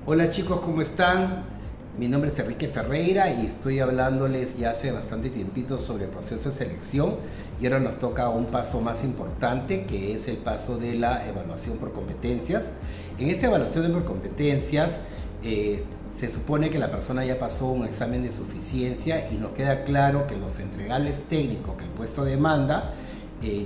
Hola chicos, ¿cómo están? Mi nombre es Enrique Ferreira y estoy hablándoles ya hace bastante tiempito sobre el proceso de selección y ahora nos toca un paso más importante que es el paso de la evaluación por competencias. En esta evaluación por competencias se supone que la persona ya pasó un examen de suficiencia y nos queda claro que los entregables técnicos que el puesto demanda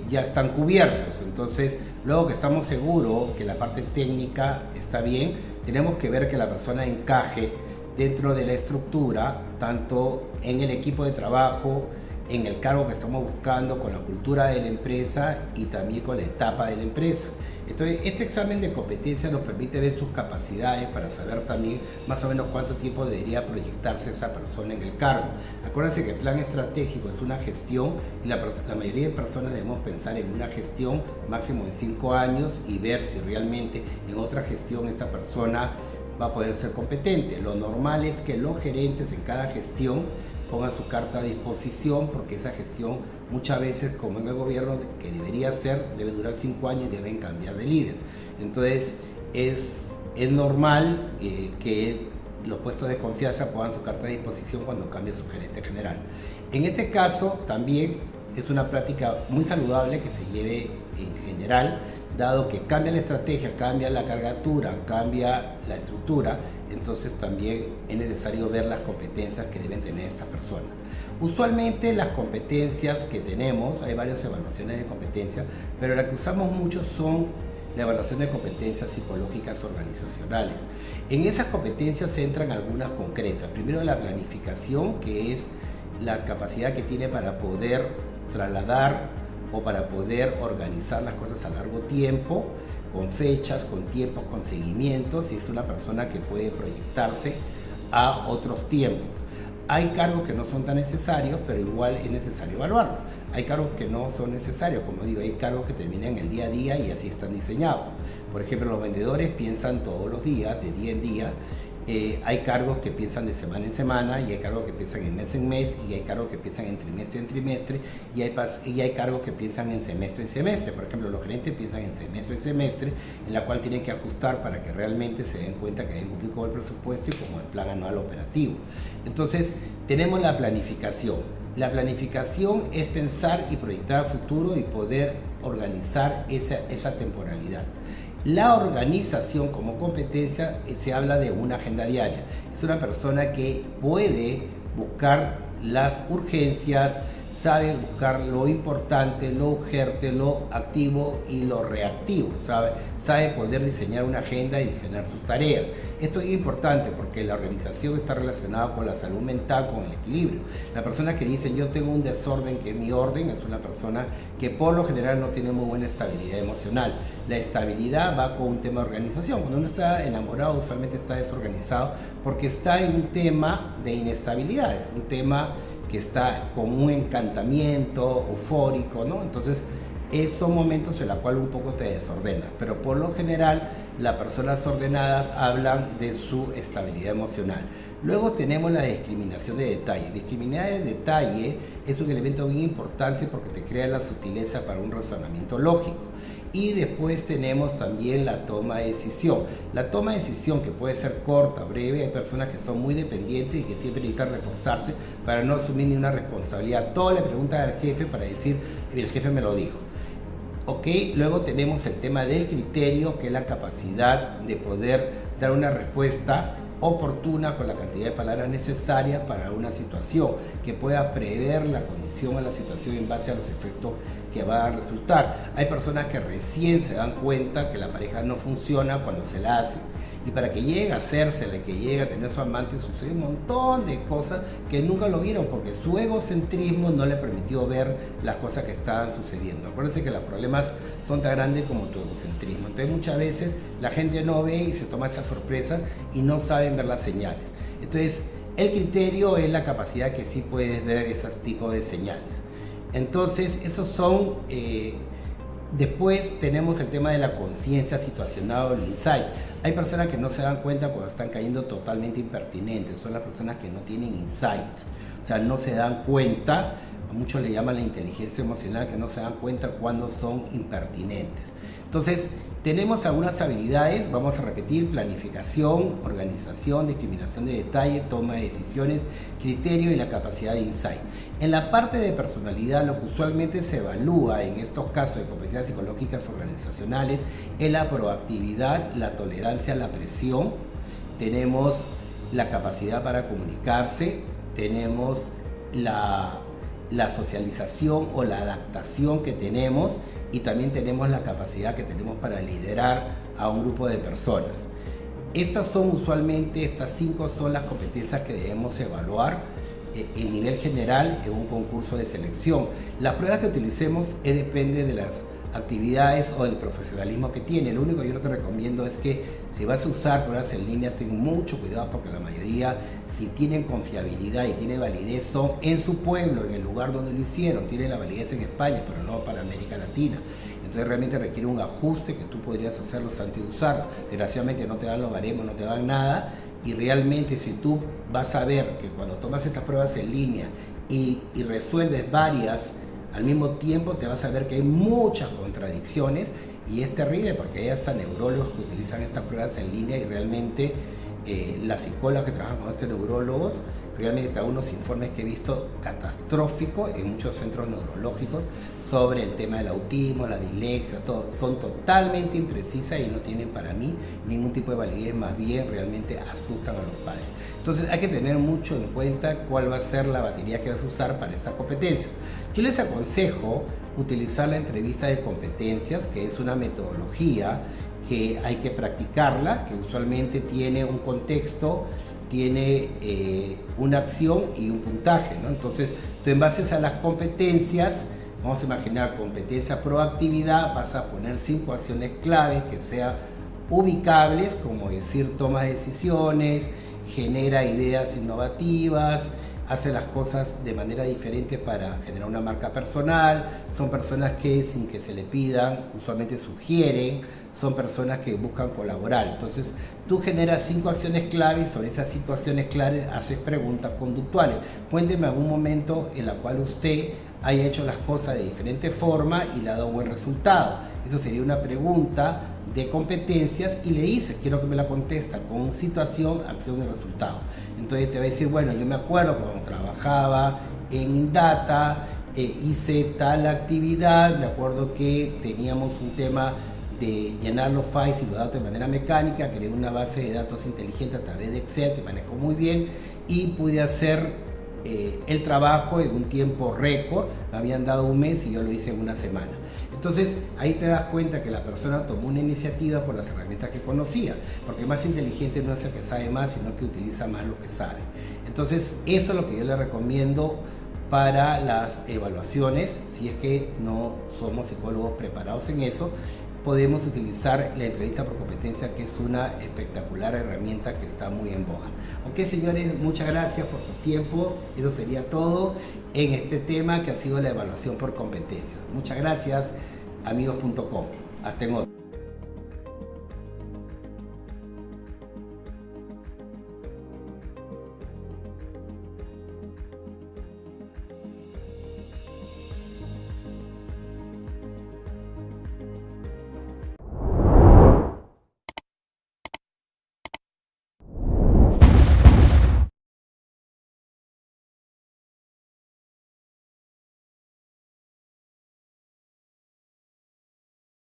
ya están cubiertos. Entonces, luego que estamos seguros que la parte técnica está bien, tenemos que ver que la persona encaje dentro de la estructura, tanto en el equipo de trabajo, en el cargo que estamos buscando, con la cultura de la empresa y también con la etapa de la empresa. Entonces, este examen de competencia nos permite ver sus capacidades para saber también más o menos cuánto tiempo debería proyectarse esa persona en el cargo. Acuérdense que el plan estratégico es una gestión y la mayoría de personas debemos pensar en una gestión máximo en 5 años y ver si realmente en otra gestión esta persona va a poder ser competente. Lo normal es que los gerentes en cada gestión pongan su carta a disposición porque esa gestión muchas veces, como en el gobierno, que debería ser, debe durar 5 años y deben cambiar de líder. Entonces es normal que los puestos de confianza pongan su carta a disposición cuando cambie su gerente general. En este caso también es una práctica muy saludable que se lleve en general, dado que cambia la estrategia, cambia la cargatura, cambia la estructura, entonces también es necesario ver las competencias que deben tener estas personas. Usualmente las competencias que tenemos, hay varias evaluaciones de competencias, pero la que usamos mucho son la evaluación de competencias psicológicas organizacionales. En esas competencias entran algunas concretas. Primero la planificación, que es la capacidad que tiene para poder trasladar o para poder organizar las cosas a largo tiempo, con fechas, con tiempos, con seguimientos, y es una persona que puede proyectarse a otros tiempos. Hay cargos que no son tan necesarios, pero igual es necesario evaluarlo. Hay cargos que no son necesarios, como digo, hay cargos que terminan el día a día y así están diseñados. Por ejemplo, los vendedores piensan todos los días, de día en día. Hay cargos que piensan de semana en semana, y hay cargos que piensan en mes, y hay cargos que piensan en trimestre, y hay cargos que piensan en semestre. Por ejemplo, los gerentes piensan en semestre, en la cual tienen que ajustar para que realmente se den cuenta que hay un cumplir con el presupuesto y con el plan anual operativo. Entonces, tenemos la planificación. La planificación es pensar y proyectar a futuro y poder organizar esa temporalidad. La organización como competencia se habla de una agenda diaria. Es una persona que puede buscar las urgencias, sabe buscar lo importante, lo urgente, lo activo y lo reactivo, sabe poder diseñar una agenda y generar sus tareas. Esto es importante porque la organización está relacionada con la salud mental, con el equilibrio. La persona que dice yo tengo un desorden que es mi orden es una persona que por lo general no tiene muy buena estabilidad emocional. La estabilidad va con un tema de organización. Cuando uno está enamorado usualmente está desorganizado porque está en un tema de inestabilidad, es un tema que está con un encantamiento eufórico, ¿no? Entonces, son momentos en los cuales un poco te desordena, pero por lo general las personas ordenadas hablan de su estabilidad emocional. Luego tenemos la discriminación de detalle. Discriminar de detalle es un elemento bien importante porque te crea la sutileza para un razonamiento lógico. Y después tenemos también la toma de decisión. La toma de decisión que puede ser corta, breve, hay personas que son muy dependientes y que siempre necesitan reforzarse para no asumir ni una responsabilidad. Todo le preguntan al jefe para decir, el jefe me lo dijo. Ok, luego tenemos el tema del criterio, que es la capacidad de poder dar una respuesta oportuna con la cantidad de palabras necesarias para una situación, que pueda prever la condición a la situación en base a los efectos que va a resultar. Hay personas que recién se dan cuenta que la pareja no funciona cuando se la hace. Y para que llegue a hacérsela, que llegue a tener su amante, sucede un montón de cosas que nunca lo vieron porque su egocentrismo no le permitió ver las cosas que estaban sucediendo. Acuérdense que los problemas son tan grandes como tu egocentrismo. Entonces muchas veces la gente no ve y se toma esas sorpresas y no saben ver las señales. Entonces el criterio es la capacidad que sí puedes ver esos tipos de señales. Entonces esos son... Después tenemos el tema de la conciencia situacional o el insight. Hay personas que no se dan cuenta cuando están cayendo totalmente impertinentes, son las personas que no tienen insight, o sea, no se dan cuenta, a muchos le llaman la inteligencia emocional, que no se dan cuenta cuando son impertinentes. Entonces, tenemos algunas habilidades, vamos a repetir: planificación, organización, discriminación de detalle, toma de decisiones, criterio y la capacidad de insight. En la parte de personalidad, lo que usualmente se evalúa en estos casos de competencias psicológicas organizacionales es la proactividad, la tolerancia a la presión, tenemos la capacidad para comunicarse, tenemos la socialización o la adaptación que tenemos, y también tenemos la capacidad que tenemos para liderar a un grupo de personas. Estas 5 son las competencias que debemos evaluar en nivel general en un concurso de selección. Las pruebas que utilicemos depende de las actividades o del profesionalismo que tiene. Lo único que yo te recomiendo es que si vas a usar pruebas en línea, ten mucho cuidado, porque la mayoría, si tienen confiabilidad y tienen validez, son en su pueblo, en el lugar donde lo hicieron. Tienen la validez en España, pero no para América Latina. Entonces realmente requiere un ajuste que tú podrías hacerlo antes de usarlo. Desgraciadamente no te dan los baremos, no te dan nada, y realmente si tú vas a ver que cuando tomas estas pruebas en línea y resuelves varias al mismo tiempo, te vas a ver que hay muchas contradicciones, y es terrible porque hay hasta neurólogos que utilizan estas pruebas en línea, y realmente las psicólogas que trabajan con estos neurólogos realmente dan unos informes que he visto catastróficos en muchos centros neurológicos sobre el tema del autismo, la dislexia, todo. Son totalmente imprecisas y no tienen para mí ningún tipo de validez, más bien realmente asustan a los padres. Entonces hay que tener mucho en cuenta cuál va a ser la batería que vas a usar para esta competencia. Yo les aconsejo utilizar la entrevista de competencias, que es una metodología que hay que practicarla, que usualmente tiene un contexto, tiene una acción y un puntaje, ¿no? Entonces, tú en base a las competencias, vamos a imaginar competencia proactividad, vas a poner 5 acciones claves que sean ubicables, como decir, toma decisiones, genera ideas innovativas, hace las cosas de manera diferente para generar una marca personal, son personas que sin que se le pidan, usualmente sugieren, son personas que buscan colaborar. Entonces tú generas 5 acciones claves, sobre esas 5 acciones claves haces preguntas conductuales. Cuénteme algún momento en la cual usted haya hecho las cosas de diferente forma y le ha dado un buen resultado. Eso sería una pregunta de competencias, y le dice, quiero que me la contesta con situación, acción y resultado. Entonces te va a decir, bueno, yo me acuerdo cuando trabajaba en Indata, hice tal actividad, me acuerdo que teníamos un tema de llenar los files y los datos de manera mecánica, creé una base de datos inteligente a través de Excel que manejó muy bien, y pude hacer el trabajo en un tiempo récord. Me habían dado un mes y yo lo hice en una semana. Entonces ahí te das cuenta que la persona tomó una iniciativa por las herramientas que conocía, porque más inteligente no es el que sabe más, sino que utiliza más lo que sabe. Entonces eso es lo que yo le recomiendo para las evaluaciones. Si es que no somos psicólogos preparados en eso, podemos utilizar la entrevista por competencia, que es una espectacular herramienta que está muy en boga. Ok, señores, muchas gracias por su tiempo. Eso sería todo en este tema que ha sido la evaluación por competencias. Muchas gracias, amigos.com. Hasta en otro.